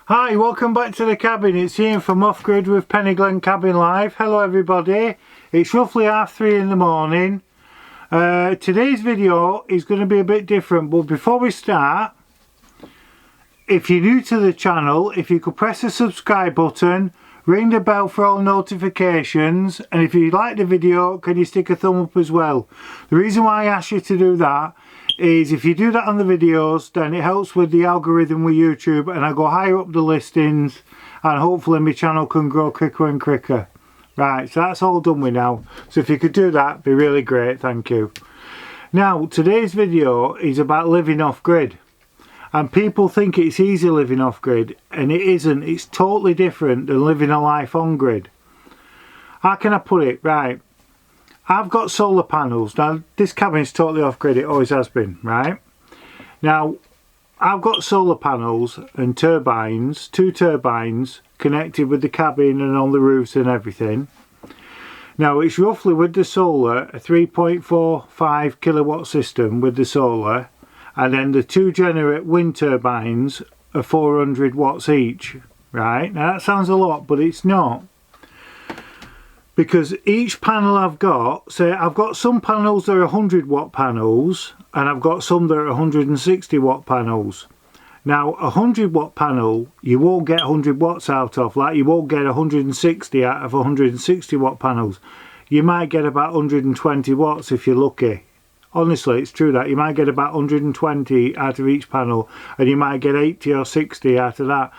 Hi, welcome back to the cabin. It's Ian from Off Grid with Penny Glen Cabin Live. Hello everybody. It's roughly 3:30 in the morning. Today's video is going to be a bit different, but before we start, if you're new to the channel, if you could press the subscribe button, ring the bell for all notifications, and if you like the video, can you stick a thumb up as well? The reason why I ask you to do that is if you do that on the videos, then it helps with the algorithm with YouTube, and I go higher up the listings, and hopefully my channel can grow quicker and quicker. Right, so that's all done with now. So if you could do that, it'd be really great, thank you. Now, today's video is about living off grid. And people think it's easy living off grid, and it isn't. It's totally different than living a life on grid. How can I put it? Right, I've got solar panels. Now this cabin is totally off grid, it always has been, right? Now I've got solar panels and turbines, 2 turbines connected with the cabin and on the roofs and everything. Now it's roughly with the solar a 3.45 kilowatt system with the solar, and then the 2 wind turbines are 400 watts each, right? Now that sounds a lot, but it's not. Because each panel I've got, say I've got some panels that are 100 watt panels, and I've got some that are 160 watt panels. Now a 100 watt panel you won't get 100 watts out of, like you won't get 160 out of 160 watt panels. You might get about 120 watts if you're lucky. Honestly, it's true that you might get about 120 out of each panel, and you might get 80 or 60 out of that,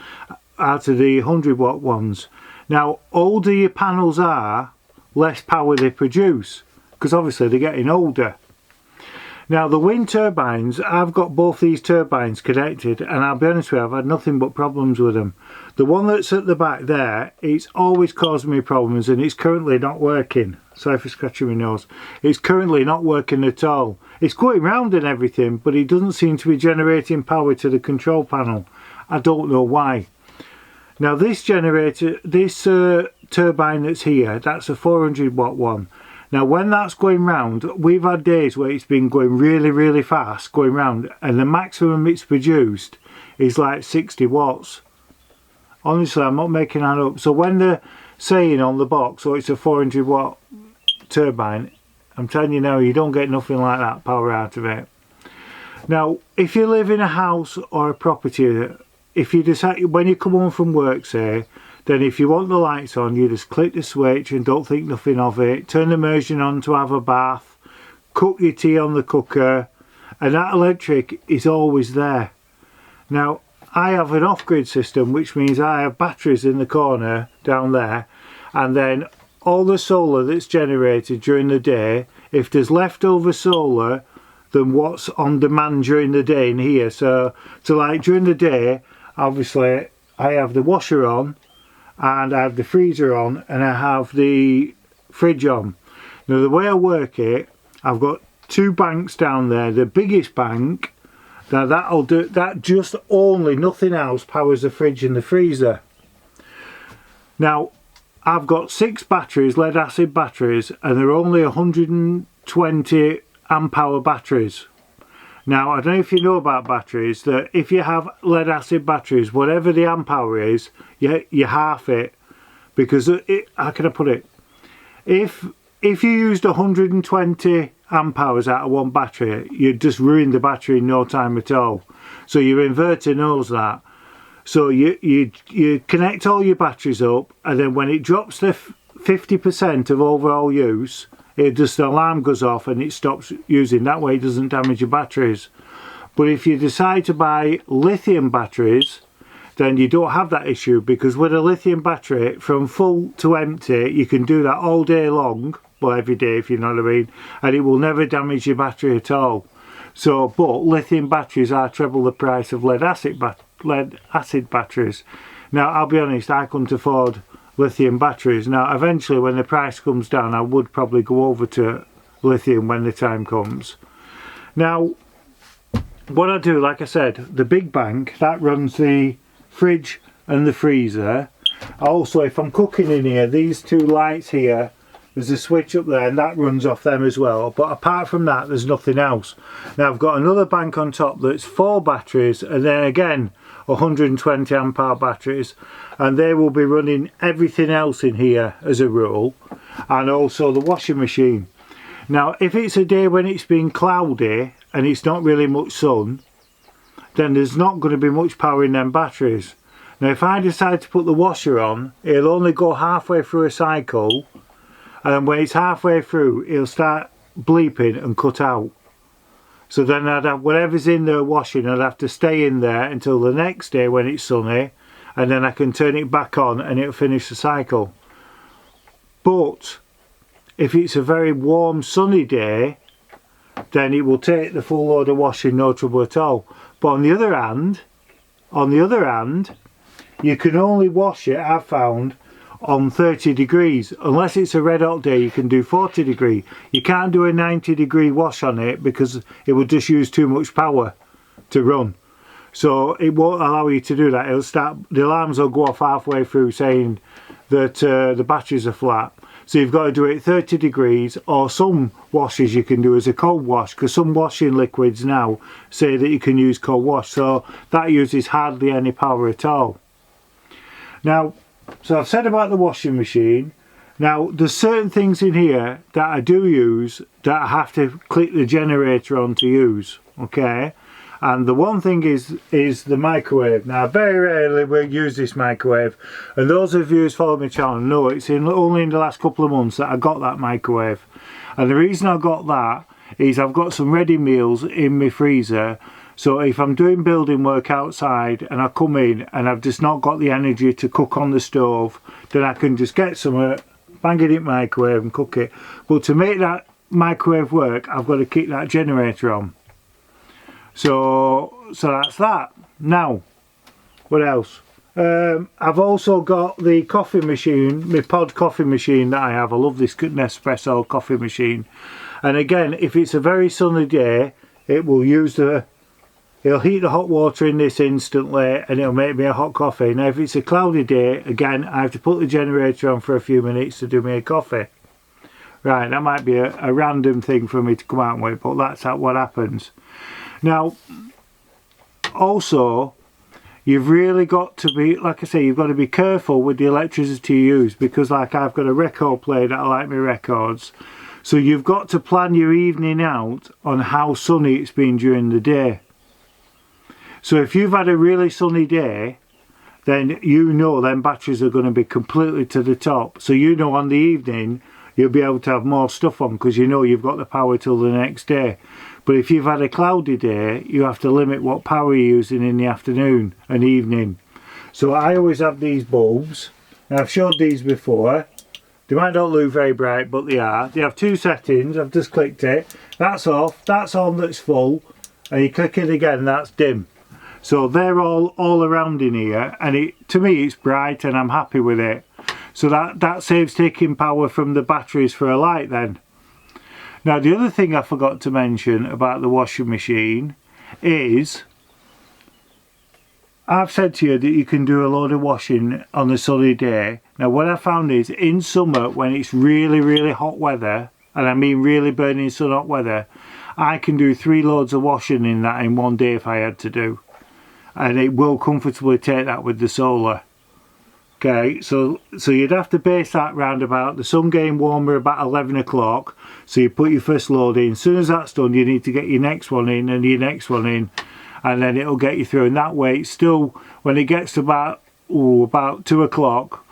out of the 100 watt ones. Now, older your panels are, less power they produce, because obviously they're getting older. Now, the wind turbines, I've got both these turbines connected, and I'll be honest with you, I've had nothing but problems with them. The one that's at the back there, it's always causing me problems, and it's currently not working. Sorry for scratching my nose. It's currently not working at all. It's going round and everything, but it doesn't seem to be generating power to the control panel. I don't know why. Now this generator, this turbine that's here, that's a 400 watt one. Now when that's going round, we've had days where it's been going really fast going round, and the maximum it's produced is like 60 watts. Honestly, I'm not making that up. So when they're saying on the box, oh, it's a 400 watt turbine, I'm telling you now, you don't get nothing like that power out of it. Now if you live in a house or a property, if you decide, when you come home from work, say, then if you want the lights on, you just click the switch and don't think nothing of it. Turn the immersion on to have a bath, cook your tea on the cooker, and that electric is always there. Now, I have an off-grid system, which means I have batteries in the corner down there, and then all the solar that's generated during the day, if there's leftover solar than what's on demand during the day in here, so like during the day, obviously I have the washer on, and I have the freezer on, and I have the fridge on. Now the way I work it, I've got 2 banks down there. The biggest bank, now that'll do, that just only, nothing else, powers the fridge and the freezer. Now I've got 6 batteries, lead acid batteries, and they're only 120 amp hour batteries. Now, I don't know if you know about batteries, that if you have lead acid batteries, whatever the amp hour is, you half it. Because, how can I put it? If you used 120 amp hours out of one battery, you'd just ruin the battery in no time at all. So your inverter knows that. So you connect all your batteries up, and then when it drops to 50% of overall use, it just, the alarm goes off and it stops using. That way it doesn't damage your batteries. But if you decide to buy lithium batteries, then you don't have that issue, because with a lithium battery, from full to empty, you can do that all day long, well every day if you know what I mean, and it will never damage your battery at all. So, but lithium batteries are treble the price of lead acid batteries. Now I'll be honest, I couldn't afford lithium batteries. Now eventually when the price comes down, I would probably go over to lithium when the time comes. Now what I do, like I said, the big bank that runs the fridge and the freezer. Also, if I'm cooking in here, these 2 lights here, there's a switch up there and that runs off them as well, but apart from that there's nothing else. Now I've got another bank on top that's 4 batteries, and then again 120 amp hour batteries, and they will be running everything else in here as a rule, and also the washing machine. Now if it's a day when it's been cloudy and it's not really much sun, then there's not going to be much power in them batteries. Now if I decide to put the washer on, it'll only go halfway through a cycle, and when it's halfway through it'll start bleeping and cut out. So then I'd have whatever's in there washing, I'd have to stay in there until the next day when it's sunny, and then I can turn it back on and it'll finish the cycle. But if it's a very warm sunny day, then it will take the full load of washing, no trouble at all. But on the other hand, you can only wash it, I've found, on 30 degrees. Unless it's a red hot day, you can do 40 degree. You can't do a 90 degree wash on it because it will just use too much power to run. So it won't allow you to do that. It'll start, the alarms will go off halfway through saying that the batteries are flat. So you've got to do it 30 degrees, or some washes you can do as a cold wash, because some washing liquids now say that you can use cold wash, so that uses hardly any power at all. Now, so I've said about the washing machine. Now there's certain things in here that I do use that I have to click the generator on to use, okay? And the one thing is the microwave. Now very rarely will use this microwave, and those of you who follow my channel know it's only in the last couple of months that I got that microwave. And the reason I got that is I've got some ready meals in my freezer, so if I'm doing building work outside and I come in and I've just not got the energy to cook on the stove, then I can just get some, bang it in the microwave and cook it. But to make that microwave work, I've got to keep that generator on. So that's that. Now, what else? I've also got the coffee machine, my pod coffee machine that I have. I love this Nespresso coffee machine. And again, if it's a very sunny day, it will use it'll heat the hot water in this instantly, and it'll make me a hot coffee. Now if it's a cloudy day, again, I have to put the generator on for a few minutes to do me a coffee. Right, that might be a random thing for me to come out with, but that's what happens. Now, also, you've really got to be, like I say, you've got to be careful with the electricity you use, because like I've got a record player that I like my records, so you've got to plan your evening out on how sunny it's been during the day. So if you've had a really sunny day, then you know them batteries are going to be completely to the top, so you know on the evening you'll be able to have more stuff on because you know you've got the power till the next day. But if you've had a cloudy day, you have to limit what power you're using in the afternoon and evening. So I always have these bulbs. Now I've showed these before. They might not look very bright, but they are. They have two settings. I've just clicked it. That's off, that's on, that's full. And you click it again, that's dim. So they're all around in here, and to me it's bright and I'm happy with it. So that saves taking power from the batteries for a light then. Now the other thing I forgot to mention about the washing machine is I've said to you that you can do a load of washing on a sunny day. Now what I found is in summer when it's really hot weather, and I mean really burning sun hot weather, I can do 3 loads of washing in that in one day if I had to do. And it will comfortably take that with the solar. Okay, so you'd have to base that round about the sun getting warmer about 11 o'clock. So you put your first load in. As soon as that's done, you need to get your next one in and your next one in, and then it'll get you through. And that way, it's still, when it gets to about 2 o'clock,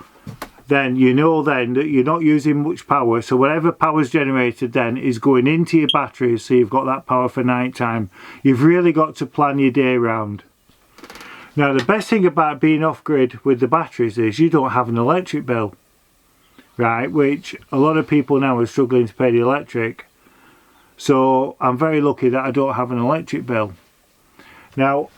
then you know then that you're not using much power. So whatever power's generated then is going into your batteries, so you've got that power for night time. You've really got to plan your day round. Now the best thing about being off-grid with the batteries is you don't have an electric bill, right, which a lot of people now are struggling to pay the electric. So I'm very lucky that I don't have an electric bill. Now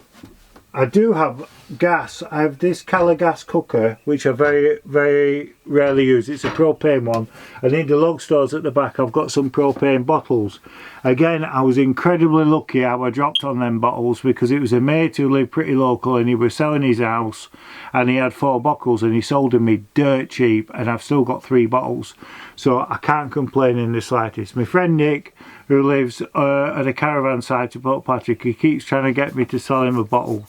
I do have gas. I have this Cala gas cooker, which I very rarely use. It's a propane one, and in the log stores at the back I've got some propane bottles. Again, I was incredibly lucky how I dropped on them bottles, because it was a mate who lived pretty local and he was selling his house and he had 4 bottles and he sold them me dirt cheap, and I've still got 3 bottles, so I can't complain in the slightest. My friend Nick, who lives at a caravan site at Port Patrick, he keeps trying to get me to sell him a bottle,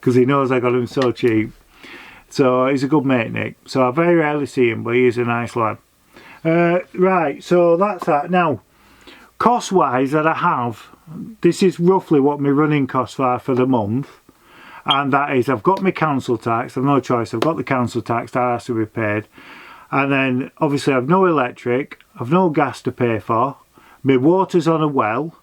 because he knows I got him so cheap. So he's a good mate, Nick. So I very rarely see him, but he is a nice lad. Right, so that's that. Now, cost-wise that I have, this is roughly what my running costs are for the month. And that is, I've got my council tax. I've no choice. I've got the council tax that has to be paid. And then, obviously, I've no electric. I've no gas to pay for. My water's on a well.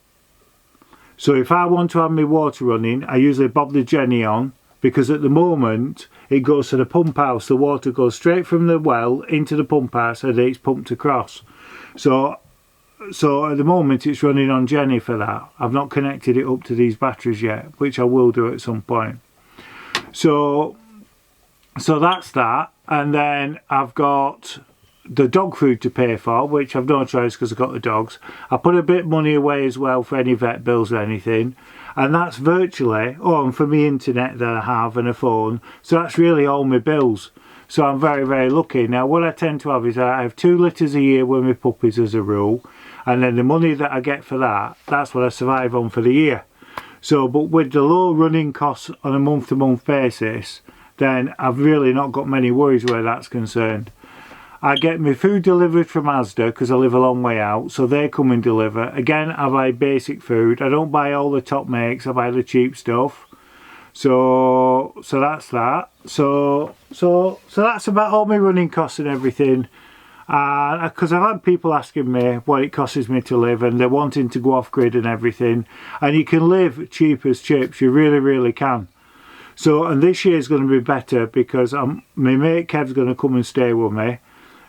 So if I want to have my water running, I usually bob the Jenny on. Because at the moment, it goes to the pump house. The water goes straight from the well into the pump house and it's pumped across. So at the moment, it's running on Jenny for that. I've not connected it up to these batteries yet, which I will do at some point. So that's that. And then I've got the dog food to pay for, which I've no choice because I've got the dogs. I put a bit of money away as well for any vet bills or anything. And that's virtually, and for me internet that I have and a phone. So that's really all my bills. So I'm very, very lucky. Now what I tend to have is I have 2 litres a year with my puppies as a rule. And then the money that I get for that, that's what I survive on for the year. So, but with the low running costs on a month-to-month basis, then I've really not got many worries where that's concerned. I get my food delivered from Asda because I live a long way out, so they come and deliver. Again, I buy basic food. I don't buy all the top makes, I buy the cheap stuff. So that's that. So that's about all my running costs and everything. Because I've had people asking me what it costs me to live, and they're wanting to go off grid and everything. And you can live cheap as chips, you really, really can. So, and this year's going to be better because my mate Kev's going to come and stay with me.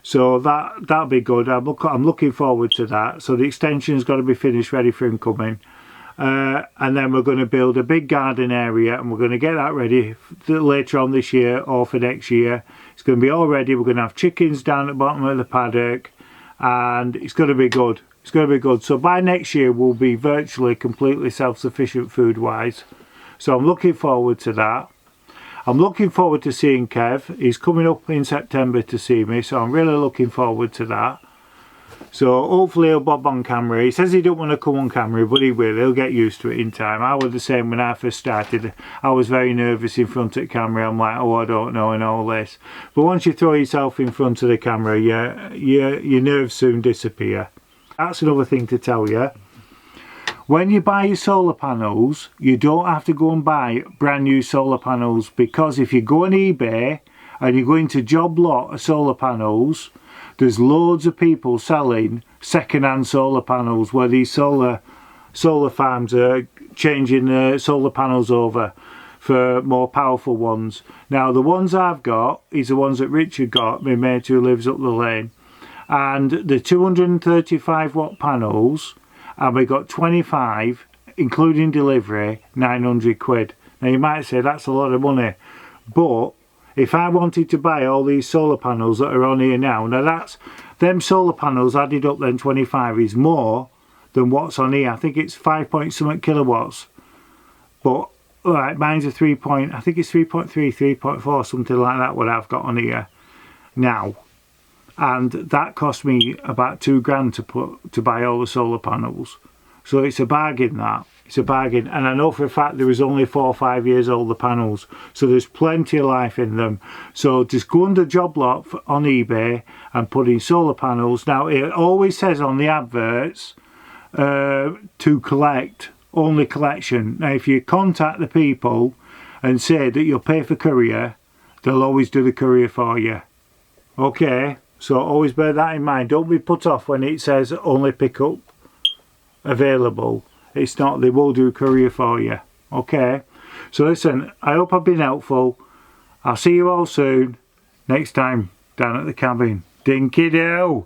So that'll be good. I'm looking forward to that. So the extension's got to be finished, ready for him coming. And then we're going to build a big garden area, and we're going to get that ready later on this year or for next year. It's going to be all ready. We're going to have chickens down at the bottom of the paddock, and it's going to be good. It's going to be good. So by next year, we'll be virtually completely self-sufficient food-wise. So I'm looking forward to that. I'm looking forward to seeing Kev. He's coming up in September to see me, so I'm really looking forward to that. So hopefully he'll bob on camera. He says he don't want to come on camera, but he will. He'll get used to it in time. I was the same when I first started. I was very nervous in front of the camera. I'm like, oh, I don't know and all this. But once you throw yourself in front of the camera, your nerves soon disappear. That's another thing to tell you. When you buy your solar panels, you don't have to go and buy brand new solar panels, because if you go on eBay and you go into job lot of solar panels, there's loads of people selling second-hand solar panels where these solar farms are changing the solar panels over for more powerful ones. Now the ones I've got is the ones that Richard got, my mate who lives up the lane, and the 235 watt panels, and we got 25 including delivery, 900 quid. Now you might say that's a lot of money, but if I wanted to buy all these solar panels that are on here now that's them solar panels added up, then 25 is more than what's on here. I think it's 5 point something kilowatts, but right, mine's a 3 point, I think it's 3.3, 3.4, something like that, what I've got on here now. And that cost me about £2,000 to buy all the solar panels. So it's a bargain, that. It's a bargain. And I know for a fact there was only 4 or 5 years old, the panels. So there's plenty of life in them. So just go under job lot on eBay and put in solar panels. Now it always says on the adverts to collect, only collection. Now if you contact the people and say that you'll pay for courier, they'll always do the courier for you. Okay? So always bear that in mind. Don't be put off when it says only pick up available. It's not. They will do courier for you. Okay. So listen, I hope I've been helpful. I'll see you all soon. Next time down at the cabin. Dinky-doo.